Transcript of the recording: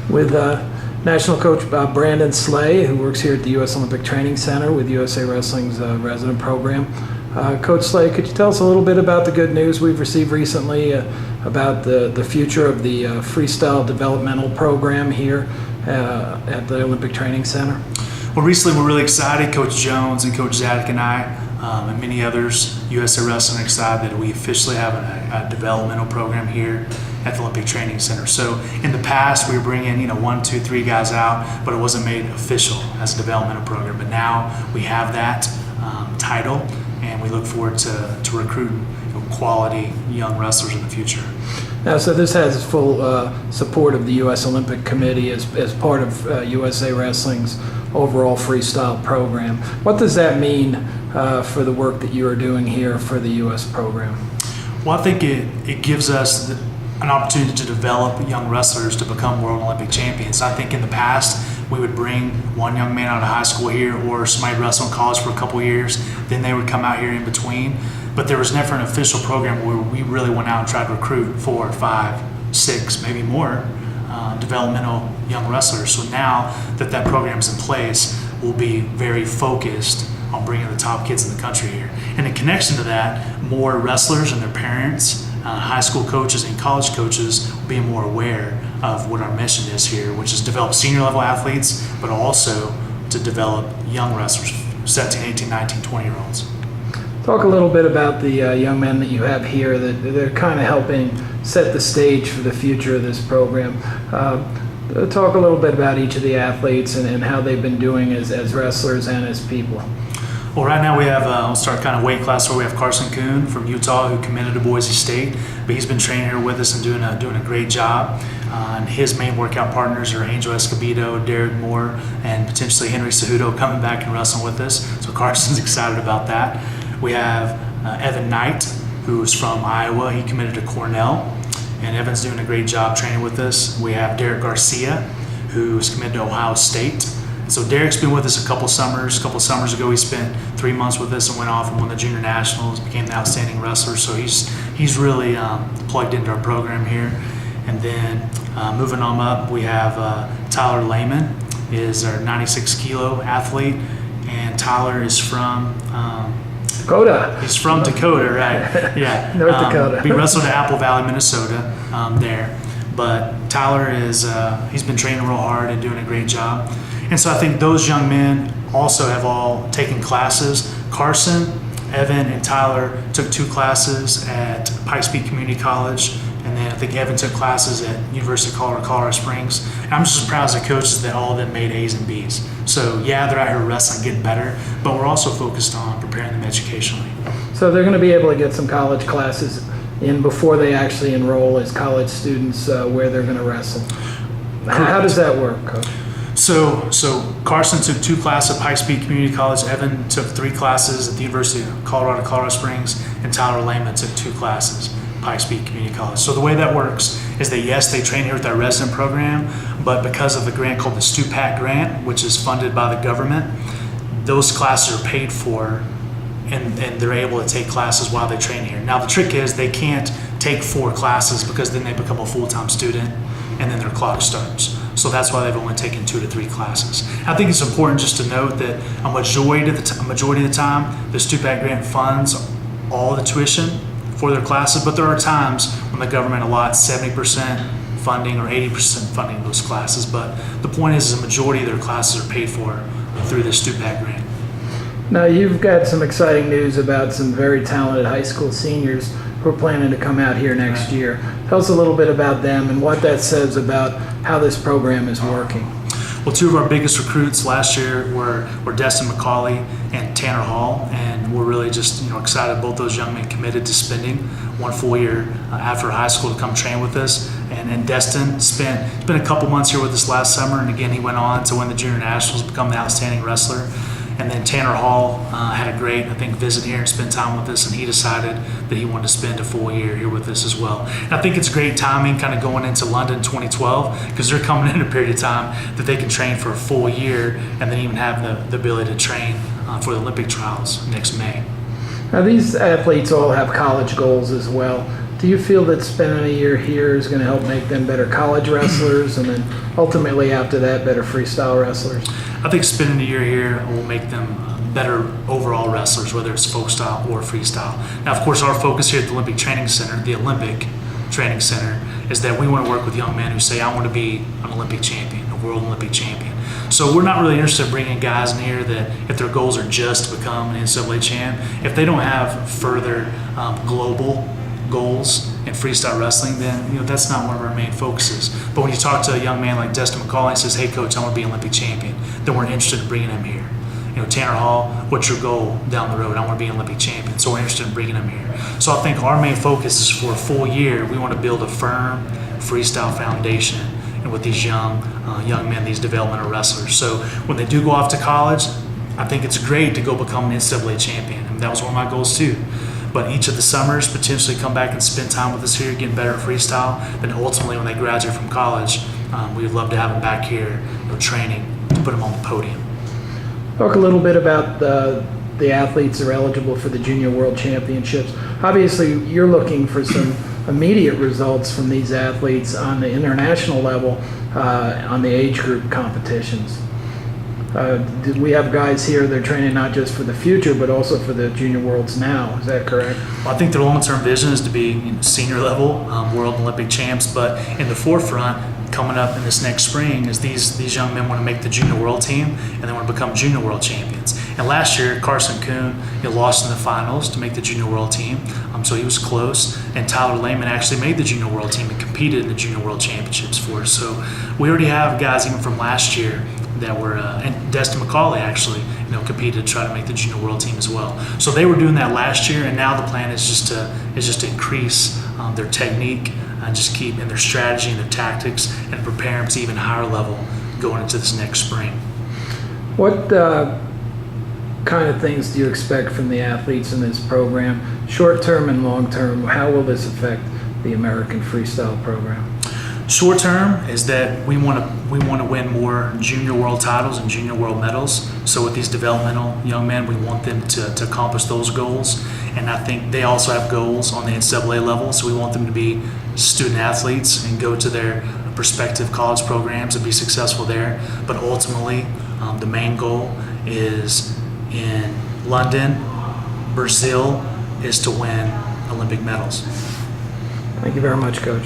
with National Coach Brandon Slay, who works here at the U.S. Olympic Training Center with USA Wrestling's resident program. Coach Slay, could you tell us a little bit about the good news we've received recently about the future of the Freestyle Developmental program here at the Olympic Training Center? Well, recently we're really excited. Coach Jones and Coach Zadek and I and many others, USA Wrestling, are excited that we officially have a developmental program here at the Olympic Training Center. So in the past, we were bringing 1, 2, 3 guys out, but it wasn't made official as a developmental program. But now we have that title, and we look forward to recruiting quality young wrestlers in the future. Now, so this has full support of the U.S. Olympic Committee as part of USA Wrestling's overall freestyle program. What does that mean for the work that you are doing here for the U.S. program? Well, I think it gives us an opportunity to develop young wrestlers to become world Olympic champions. I think in the past, we would bring one young man out of high school here, or somebody wrestle in college for a couple years, then they would come out here in between. But there was never an official program where we really went out and tried to recruit 4, 5, 6, maybe more developmental young wrestlers. So now that program's in place, we'll be very focused on bringing the top kids in the country here. And in connection to that, more wrestlers and their parents, high school coaches and college coaches will be more aware of what our mission is here, which is develop senior level athletes, but also to develop young wrestlers, 17, 18, 19, 20-year-olds. Talk a little bit about the young men that you have here that they're kind of helping set the stage for the future of this program. Talk a little bit about each of the athletes and how they've been doing as wrestlers and as people. Well, right now we have, we'll start kind of weight class where we have Carson Kuhn from Utah, who committed to Boise State, but he's been training here with us and doing a great job. And his main workout partners are Angel Escobedo, Derek Moore, and potentially Henry Cejudo coming back and wrestling with us. So Carson's excited about that. We have Evan Knight, who's from Iowa. He committed to Cornell, and Evan's doing a great job training with us. We have Derek Garcia, who's committed to Ohio State. So Derek's been with us a couple summers. A couple summers ago, he spent 3 months with us and went off and won the Junior Nationals, became the outstanding wrestler. So he's really plugged into our program here. And then moving on up, we have Tyler Lehman, is our 96 kilo athlete, and Tyler is from Dakota. He's from Dakota, right? Yeah, North Dakota. We wrestled at Apple Valley, Minnesota, there. But Tyler he's been training real hard and doing a great job. And so I think those young men also have all taken classes. Carson, Evan, and Tyler took 2 classes at Pikes Peak Community College, and then I think Evan took classes at University of Colorado Springs. And I'm just as proud as the coaches that all of them made A's and B's. So yeah, they're out here wrestling, getting better, but we're also focused on preparing them educationally. So they're going to be able to get some college classes in before they actually enroll as college students where they're going to wrestle. How does that work, Coach? So Carson took 2 classes at Pikes Peak Community College. Evan took 3 classes at the University of Colorado Springs, and Tyler Lehman took 2 classes at Pikes Peak Community College. So the way that works is that yes, they train here with our resident program, but because of the grant called the STUPAC grant, which is funded by the government, those classes are paid for, and they're able to take classes while they train here. Now the trick is they can't take 4 classes because then they become a full-time student, and then their clock starts. So that's why they've only taken 2 to 3 classes. I think it's important just to note that a majority of the time, the STUPAC grant funds all the tuition for their classes, but there are times when the government allots 70% funding or 80% funding of those classes. But the point is a majority of their classes are paid for through the STUPAC grant. Now you've got some exciting news about some very talented high school seniors who are planning to come out here next year. Tell us a little bit about them and what that says about how this program is working. Well, 2 of our biggest recruits last year were Destin McCauley and Tanner Hall, and we're really just excited both those young men committed to spending 1 full year after high school to come train with us. And Destin spent a couple months here with us last summer, and again he went on to win the Junior Nationals, become the outstanding wrestler. And then Tanner Hall had a great, visit here and spend time with us, and he decided that he wanted to spend a full year here with us as well. And I think it's great timing kind of going into London 2012 because they're coming in a period of time that they can train for a full year and then even have the ability to train for the Olympic trials next May. Now these athletes all have college goals as well. Do you feel that spending a year here is going to help make them better college wrestlers, and then ultimately after that, better freestyle wrestlers? I think spending a year here will make them better overall wrestlers, whether it's folk style or freestyle. Now, of course, our focus here at the Olympic Training Center, the Olympic Training Center, is that we want to work with young men who say, I want to be an Olympic champion, a world Olympic champion. So we're not really interested in bringing guys in here that if their goals are just to become an NCAA champ, if they don't have further global goals in freestyle wrestling, then that's not one of our main focuses. But when you talk to a young man like Destin McCauley and says, hey coach, I want to be an Olympic champion, then we're interested in bringing him here. Tanner Hall, what's your goal down the road? I want to be an Olympic champion, so we're interested in bringing him here. So I think our main focus is for a full year, we want to build a firm freestyle foundation with these young men, these developmental wrestlers. So when they do go off to college, I think it's great to go become an NCAA champion. And that was one of my goals too. But each of the summers, potentially come back and spend time with us here, getting better at freestyle. Then ultimately, when they graduate from college, we would love to have them back here, training to put them on the podium. Talk a little bit about the athletes that are eligible for the Junior World Championships. Obviously, you're looking for some immediate results from these athletes on the international level, on the age group competitions. We have guys here that are training not just for the future, but also for the Junior Worlds now. Is that correct? Well, I think their long-term vision is to be senior level world Olympic champs, but in the forefront, coming up in this next spring, is these young men want to make the Junior World team and they want to become Junior World champions. And last year, Carson Kuhn lost in the finals to make the Junior World team, so he was close. And Tyler Lehman actually made the Junior World team and competed in the Junior World Championships for us. So we already have guys even from last year that were, and Destin McCauley actually, competed to try to make the Junior World team as well. So they were doing that last year, and now the plan is just to increase their technique and just keep in their strategy and their tactics and prepare them to even higher level going into this next spring. What kind of things do you expect from the athletes in this program, short term and long term? How will this affect the American freestyle program? Short term is that we want to win more Junior World titles and Junior World medals. So with these developmental young men, we want them to accomplish those goals. And I think they also have goals on the NCAA level. So we want them to be student athletes and go to their prospective college programs and be successful there. But ultimately, the main goal is in London, Brazil, is to win Olympic medals. Thank you very much, Coach.